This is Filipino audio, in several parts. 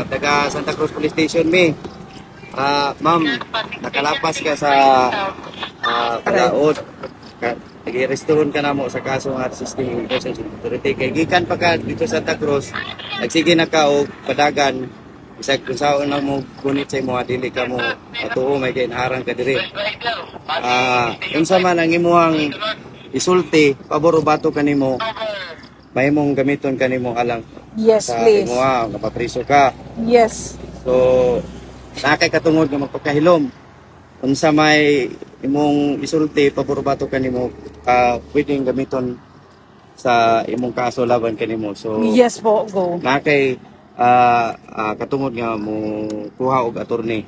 taga Santa Cruz Police Station, mi. Ma'am, nakalapas ka sa palaod. Nag-restauran ka na mo sa kaso nga assisting person security. Kay gikan pa ka dito sa Santa Cruz, nagsige na ka og padagan. Bisag kung saan na mo gunit sa imo, dili ka mo atuo may kinaharang ka diri. Unsa man ang imuhang isulti, pabor bato kanimo, may mong gamiton kanimo alang. Yes, sa please. imuha, kapapriso ka. Yes. So, nakay katungod nga magpagkahilom. Unsa may imong isulti, pabor bato kanimo, pwedeng gamiton sa imong kaso laban kanimo. So, Yes po, go. nakay katungod nga mo kuha og attorney.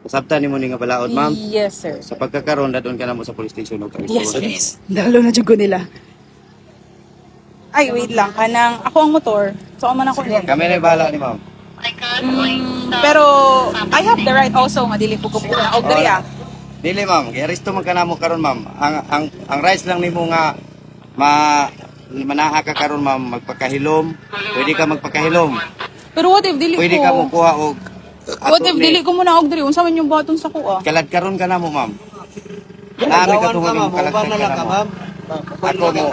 Sabta nimo ni nga balaod, ma'am. Yes, sir. Sa pagkakaroon dadon ka na mo sa police station og Yes, please. Dalo na dyan ko nila. Ay, wait lang. Kanang, ako ang motor. So, man ako niyan. Kami na bahala ni ma'am. Pero, I have the right also, madili po ko po na. Og diri ah. Dili ma'am, i-arresto man ka namo karon ma'am. Ang rights lang nimo nga manaa ka karon ma'am magpakahilom. Pwede ka magpakahilom. Pero what if dili Pwede ko? ka mo kuha og What if dili ko muna og diri? Unsa man yung baton sa kuha? kalad karon ka namo ma'am. Nami ka tungod mo kalad ka ma'am. Ako mo.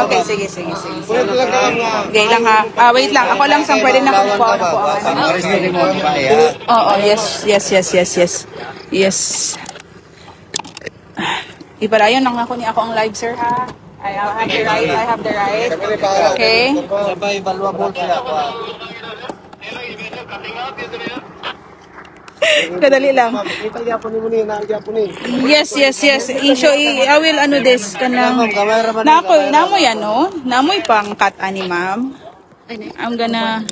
Okay, sige. Okay lang ha. Wait lang. Ako lang sang pwede na kukuha ko Ang ang arresto nimo ba ya? Oo, yes. Yes. Ipadayon lang ako ni ako ang live, sir, ha? I have the right. Okay? Sabay valuable sila. Kadali lang. Kita gyapon nimo ni na gyapon ni. Yes. I will ano this kanang namoy ano? Namoy pang cut ani, ma'am. I'm gonna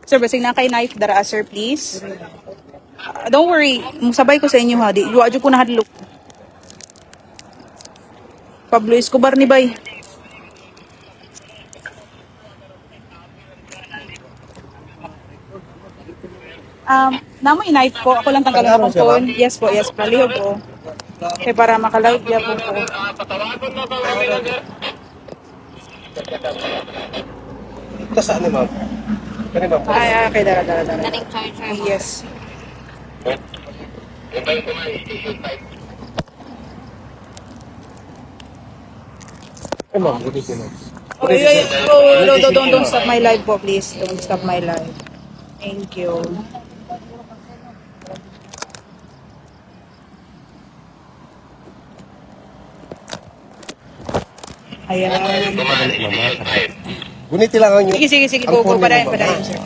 Sir, basig na kay knife dara, sir, please. Don't worry, musabay ko sa inyo ha. Di yuwa ko na hadlok. Pablo Escobar ni bay. Namoy knife po. Ako lang tanggalin akong phone. Yes po. Palihog po. Okay, para makalive niya po po. Ito saan ni ma'am? Kani ma'am. Ay, okay, dara. Yes. Ay ma'am, buti ko na. Don't stop my live po, please. Don't stop my live. Thank you. Ayan. Guniti lang ang Sige. Padayon, sir.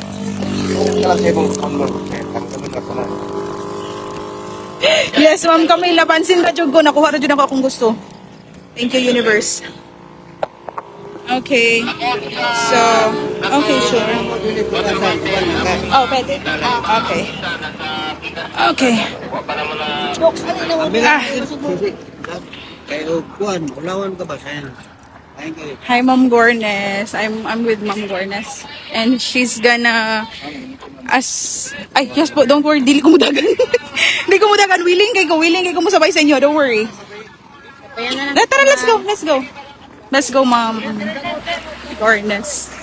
Yes, ma'am, kami lapansin ra jud ko. Nakuha ra jud ako akong gusto. Thank you, universe. Okay. So, okay, sure. Oh, pwede. Okay. Kayo kuan, ulawan ka ba sa Hi, Ma'am Gornes. I'm with Ma'am Gornes. And she's gonna ay, yes po, don't worry, dili ko mudagan. Dili ko mudagan, willing kay ko mo sabay sa inyo, don't worry. Tara, let's go, Ma'am Gornes.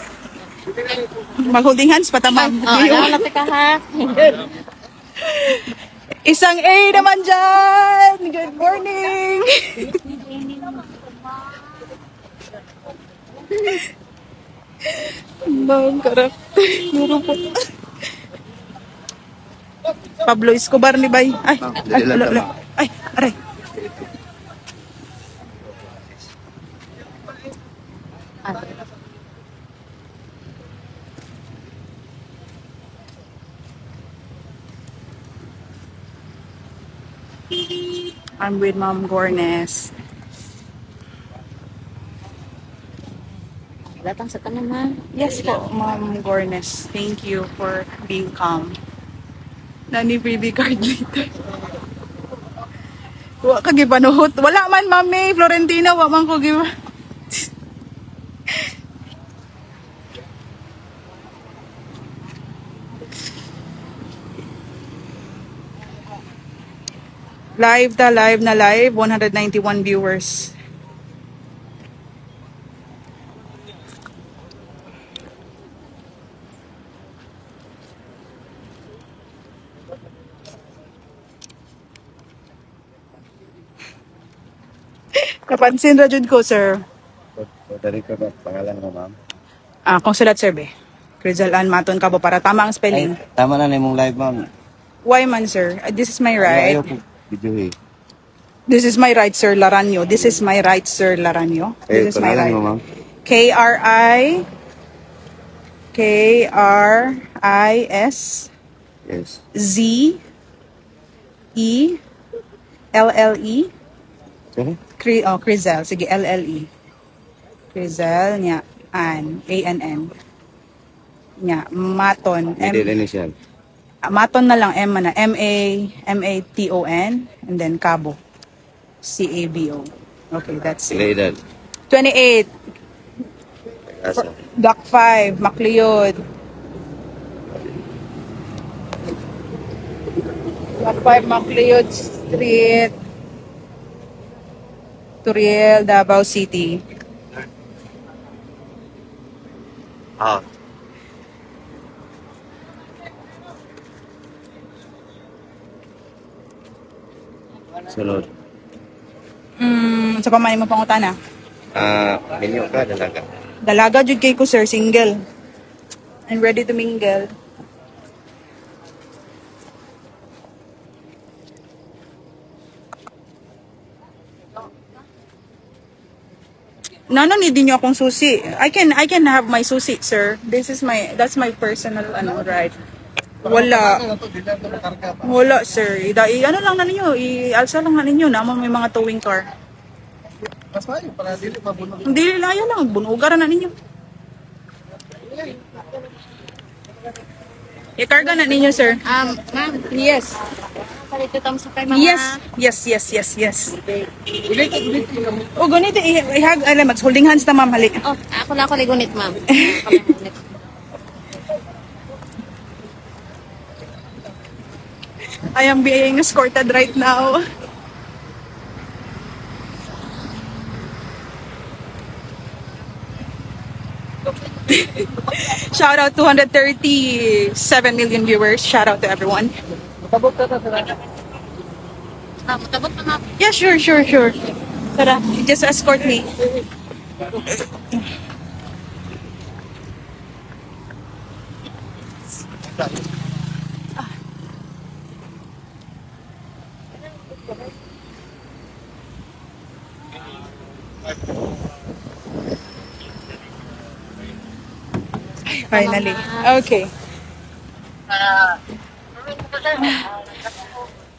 Mag-holding hands pa tamang. Lapit ka ha. Isang A naman dyan! Good morning! Bang karakter. Pablo Escobar ni Bay. Ay, aray. I'm with Ma'am Gornes. Latang sa tanan ha. Yes po, Ma'am Gornes. Thank you for being calm. Nani baby card later. Wa ka gipanuhot. Wala man, Mami Florentina, wa man ko giba. Live 191 viewers. Napansin ra jud ko, sir. Dari ko ba pangalan mo, ma'am? Consulate survey. Crizal Ann Maton Cabo para tama ang Ay, spelling. tama na mong live, ma'am. Why man, sir? This is my right. Ayaw po video eh. This is my right, Sir Laranyo. This is my right, Sir Laranyo. Eh, This is my pangalan right. mo, ma'am? K-R-I-S Yes. Z-E-L-L-E. Sorry? Crizel. Sige, L-L-E. Crizel niya. A-N-N. Niya. Maton. Middle initial. Maton na lang. M na. M-A-T-O-N. And then Cabo. C-A-B-O. Okay, that's it. Sila edad. 28. Asa. Dock 5. Macleod. Dock 5, Macleod Street. Turiel, Davao City. Ah. Sunod. Sa pamanin mo pangutana. Minyo ka, dalaga. Dalaga jud kay ko, sir, single. I'm ready to mingle. Nano need niyo akong susi. I can have my susi, sir. That's my personal right. Wala. Wala, sir. Ano lang na ninyo, i-alsa lang na ninyo na may mga towing car. Hindi layo lang, bunugaran na ninyo. I-carga na ninyo, sir. Ma'am, Yes. palito tong sa kay mga... Yes. O, ganito, mag-holding hands na, ma'am, hali. Oh, ako lang ako ligunit, ma'am. Ako lang ligunit. I am being escorted right now. Shout out 237 million viewers. Shout out to everyone. Matabot na, ma'am. Yeah, sure. Tara, just escort me. Finally. Okay.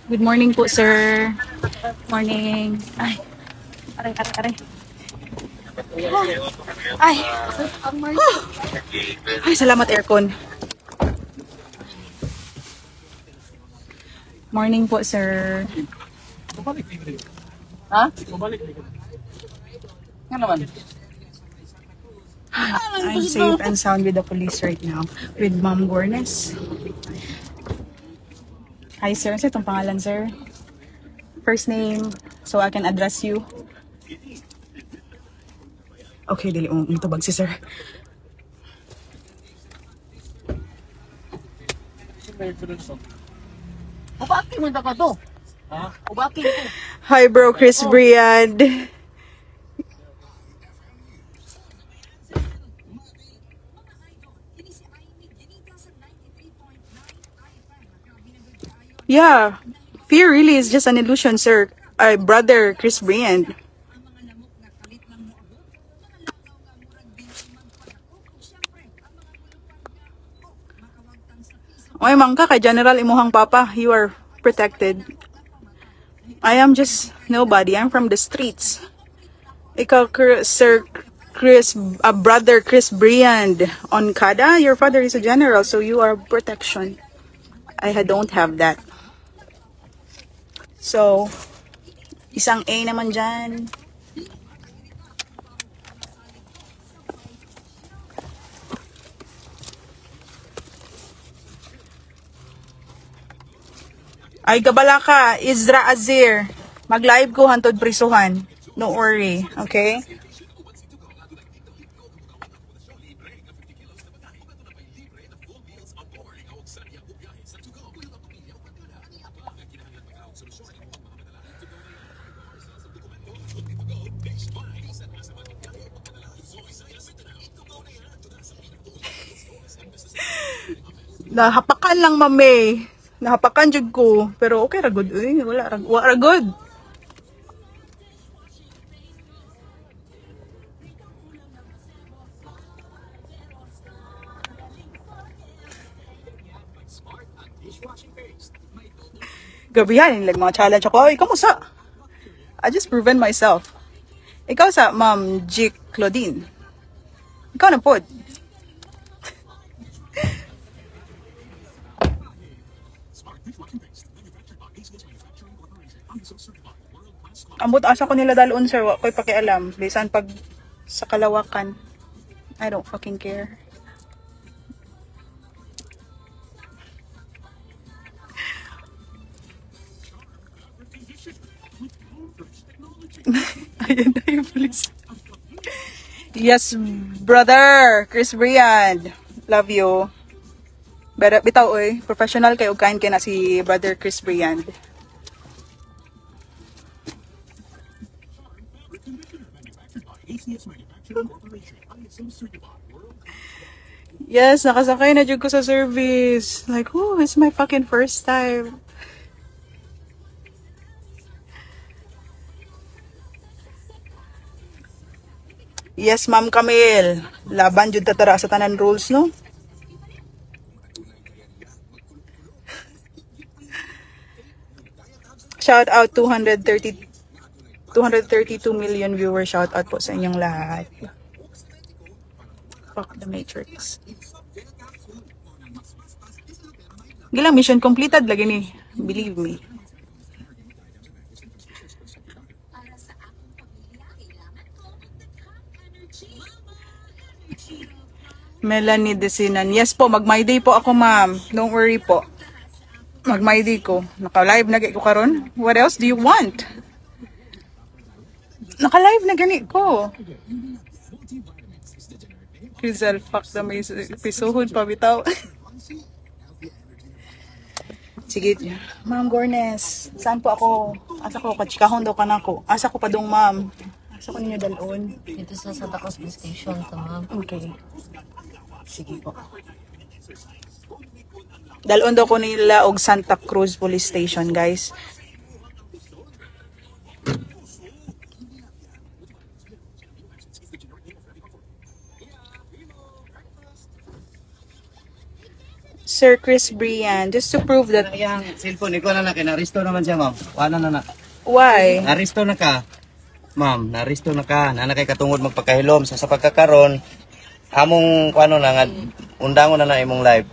Good morning po, sir. Morning. Ay. Aray. Ay. Ay, salamat aircon. Morning po, sir. Ha? Nga naman. I'm safe and sound with the police right now. With Ma'am Gornes. Hi, sir. Ano itong pangalan, sir? First name, so I can address you. Okay, dili mo tubag si sir. Ubaki mo ka to. Ha? Ubaki ko. Hi, bro, Chris Briand. Yeah, fear really is just an illusion, sir. Brother Chris Briand. Oy, mangka kay General imuhang papa, you are protected. I am just nobody. I'm from the streets. Ikaw, Sir Chris, brother Chris Briand on Kada. Your father is a general, so you are protection. I don't have that. So, isang A naman dyan. Ay, gabala ka, Izra Azir. Mag-live ko hantod prisuhan. Don't worry, okay? Nahapakan lang, mami. Nahapakan jud ko. Pero okay ra good. Uy, wala ra good. Gabihan like mga challenge ako. Ay, kamusta? I just proven myself. Ikaw sa Ma'am G. Claudine. Ikaw na pod. Ambot asa ko nila dalon sir, wa ko'y pakialam. Bisan pag sa kalawakan. I don't fucking care. Ayan na yung police. Yes, brother. Chris Briand. Love you. Pero bitaw oy, professional kayo kain kay na si brother Chris Briand. Yes, nakasakay na jud ko sa service. Like, oh, it's my fucking first time. Yes, Ma'am Camille. Laban jud tatara sa tanan rules, no? Shout out 232 million viewers. Shout out po sa inyong lahat. Fuck the Matrix. Gilang mission completed lagi ni. Believe me. Melanie Desinan. Yes po, mag-my day po ako, ma'am. Don't worry po. Mag-my day ko. Naka-live na ko karon. What else do you want? Naka-live na gani ko. Rizal, fuck the may pisuhod pa bitaw. Sige, Ma'am Gornes. Saan po ako? Asa ko, kachikahon daw ka na ko. Asa ko pa dong, ma'am. Asa ko ninyo dalon? Dito sa Santa Cruz Police Station to, ma'am. Okay. Sige po. Dalon daw ko nila og Santa Cruz Police Station, guys. Sir Chris Brian, just to prove that... Yang cellphone, ikaw na kinaristo naman siya, ma'am. Wala na na. Why? Naristo na ka. Ma'am, naristo na ka. Na kay katungod magpakahilom. Sa pagkakaroon, among kuano na nga, undangon na imong live.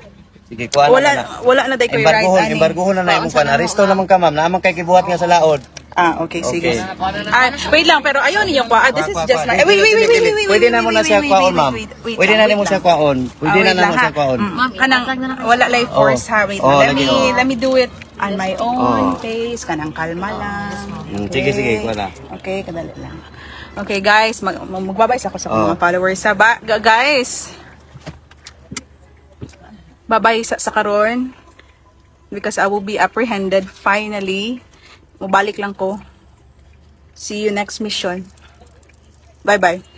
Sige, kuano na na. Wala na day ko right, ani. Embargohon na imong kan. Naristo naman ka, ma'am. Naamang kay gibuhat nga sa laod. Ah, okay, sige. Okay. Wait lang, pero ayaw niyo pa. This is just my... Wait. Pwede na mo na siya kwaon, ma'am. Pwede na mo siya kwaon. Pwede na mo siya kwaon. Kanang, wala life force ha. Wait, let me do it on my own pace. Kanang kalma lang. Sige, wala. Okay, kadali lang. Okay, guys, magbabayas ako sa mga followers. Guys, babay sa karon because I will be apprehended finally. Mabalik lang ko. See you next mission. Bye-bye.